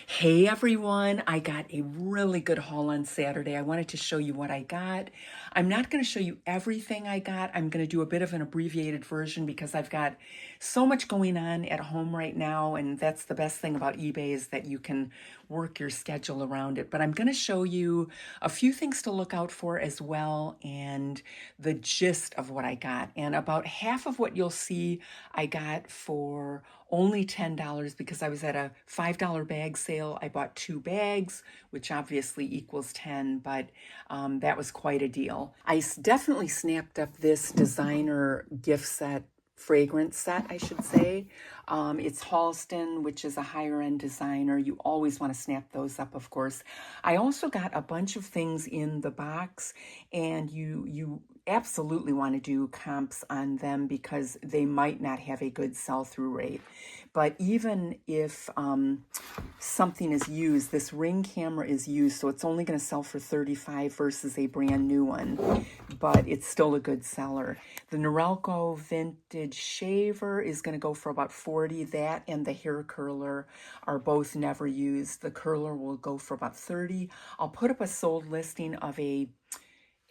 Hey everyone, I got a really good haul on Saturday. I wanted to show you what I got. I'm not going to show you everything I got. I'm going to do a bit of an abbreviated version because I've got so much going on at home right now, and that's the best thing about eBay is that you can work your schedule around it. But I'm going to show you a few things to look out for as well and the gist of what I got. And about half of what you'll see I got for only $10 because I was at a $5 bag sale. I bought 2 bags, which obviously equals 10, but that was quite a deal. I definitely snapped up this designer gift set, fragrance set, I should say. It's Halston, which is a higher end designer. You always want to snap those up, of course. I also got a bunch of things in the box, and you absolutely want to do comps on them because they might not have a good sell-through rate. But even if something is used, this Ring camera is used, so it's only going to sell for $35 versus a brand new one, but it's still a good seller. The Norelco vintage shaver is going to go for about $40. That and the hair curler are both never used. The curler will go for about $30. I'll put up a sold listing of a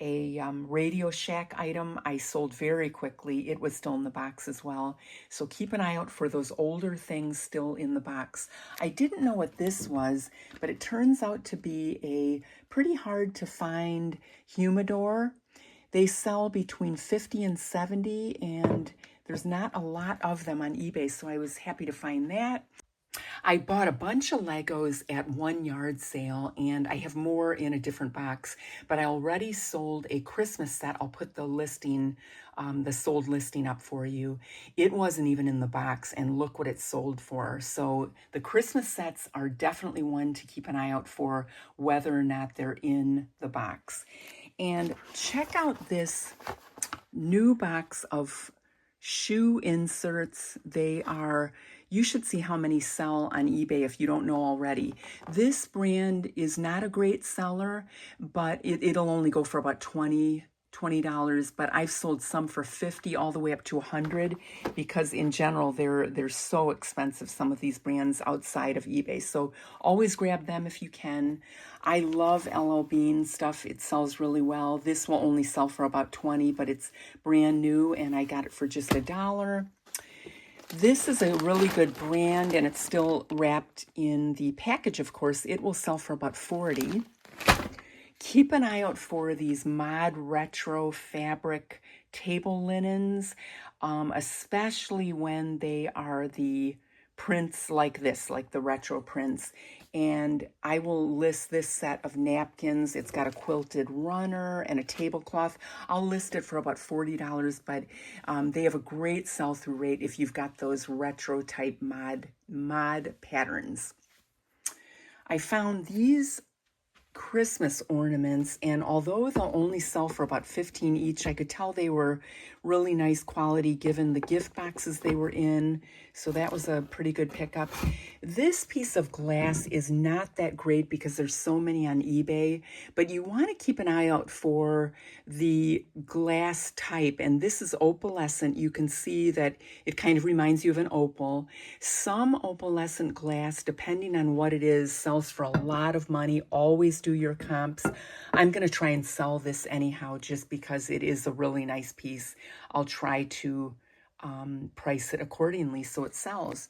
Radio Shack item I sold very quickly. It was still in the box as well. So keep an eye out for those older things still in the box. I didn't know what this was, but it turns out to be a pretty hard to find humidor. They sell between 50 and 70, and there's not a lot of them on eBay, so I was happy to find that. I bought a bunch of Legos at one yard sale, and I have more in a different box, but I already sold a Christmas set. I'll put the listing, the sold listing up for you. It wasn't even in the box, and look what it sold for. So the Christmas sets are definitely one to keep an eye out for, whether or not they're in the box. And check out this new box of shoe inserts. You should see how many sell on eBay if you don't know already. This brand is not a great seller, but it'll only go for about $20, but I've sold some for $50 all the way up to $100 because in general they're so expensive, some of these brands outside of eBay. So always grab them if you can. I love LL Bean stuff. It sells really well. This will only sell for about $20, but it's brand new and I got it for just $1. This is a really good brand and it's still wrapped in the package, of course. It will sell for about $40. Keep an eye out for these mod retro fabric table linens, especially when they are the prints like this, like the retro prints. And I will list this set of napkins. It's got a quilted runner and a tablecloth. I'll list it for about $40, but they have a great sell-through rate if you've got those retro type mod patterns. I found these Christmas ornaments, and although they'll only sell for about $15 each, I could tell they were really nice quality given the gift boxes they were in, so that was a pretty good pickup. This piece of glass is not that great because there's so many on eBay, but you want to keep an eye out for the glass type, and this is opalescent. You can see that it kind of reminds you of an opal. Some opalescent glass, depending on what it is, sells for a lot of money. Always do your comps. I'm going to try and sell this anyhow just because it is a really nice piece. I'll try to price it accordingly so it sells.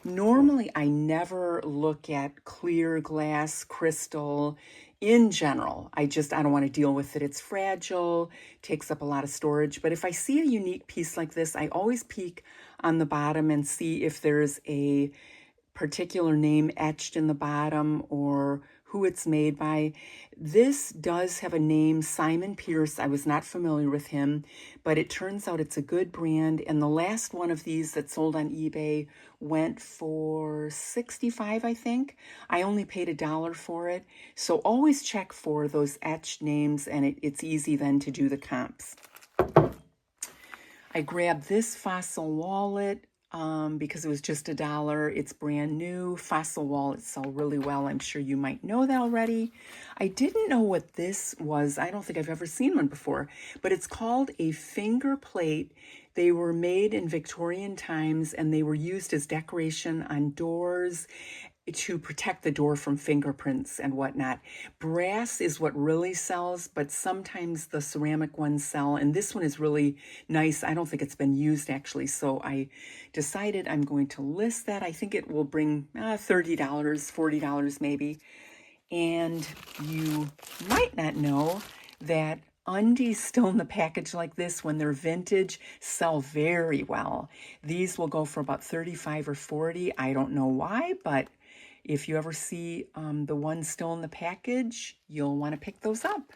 Normally, I never look at clear glass, crystal in general. I don't want to deal with it. It's fragile, takes up a lot of storage. But if I see a unique piece like this, I always peek on the bottom and see if there's a particular name etched in the bottom or who it's made by. This does have a name, Simon Pierce. I was not familiar with him, but it turns out it's a good brand. And the last one of these that sold on eBay went for $65, I think. I only paid $1 for it. So always check for those etched names, and it's easy then to do the comps. I grabbed this Fossil wallet because it was just $1. It's brand new. Fossil wallets sell really well. I'm sure you might know that already. I didn't know what this was. I don't think I've ever seen one before, but it's called a finger plate. They were made in Victorian times and they were used as decoration on doors. to protect the door from fingerprints and whatnot. Brass is what really sells, but sometimes the ceramic ones sell, and this one is really nice. I don't think it's been used actually, so I decided I'm going to list that. I think it will bring $30, $40 maybe. And you might not know that undies still in the package like this, when they're vintage, sell very well. These will go for about 35 or 40. I don't know why, but if you ever see the ones still in the package, you'll want to pick those up.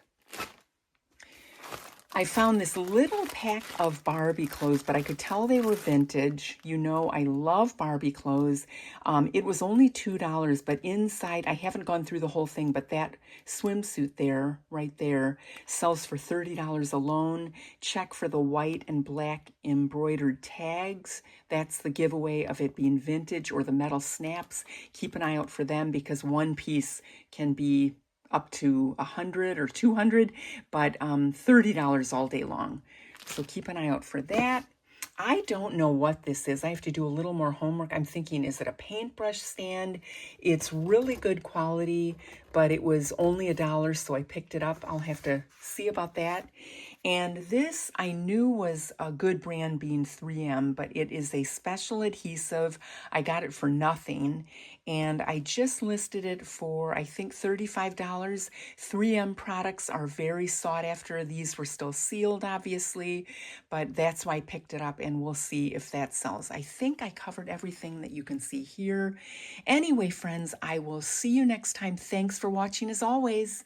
I found this little pack of Barbie clothes, but I could tell they were vintage. You know, I love Barbie clothes. It was only $2, but inside, I haven't gone through the whole thing, but that swimsuit there, right there, sells for $30 alone. Check for the white and black embroidered tags. That's the giveaway of it being vintage, or the metal snaps. Keep an eye out for them, because one piece can be up to 100 or 200, but $30 all day long. So keep an eye out for that. I don't know what this is. I have to do a little more homework. I'm thinking, is it a paintbrush stand? It's really good quality, but it was only $1, so I picked it up. I'll have to see about that. And this I knew was a good brand, being 3M, but it is a special adhesive. I got it for nothing, and I just listed it for, I think, $35. 3M products are very sought after. These were still sealed, obviously, but that's why I picked it up, and we'll see if that sells. I think I covered everything that you can see here. Anyway, friends, I will see you next time. Thanks for watching as always.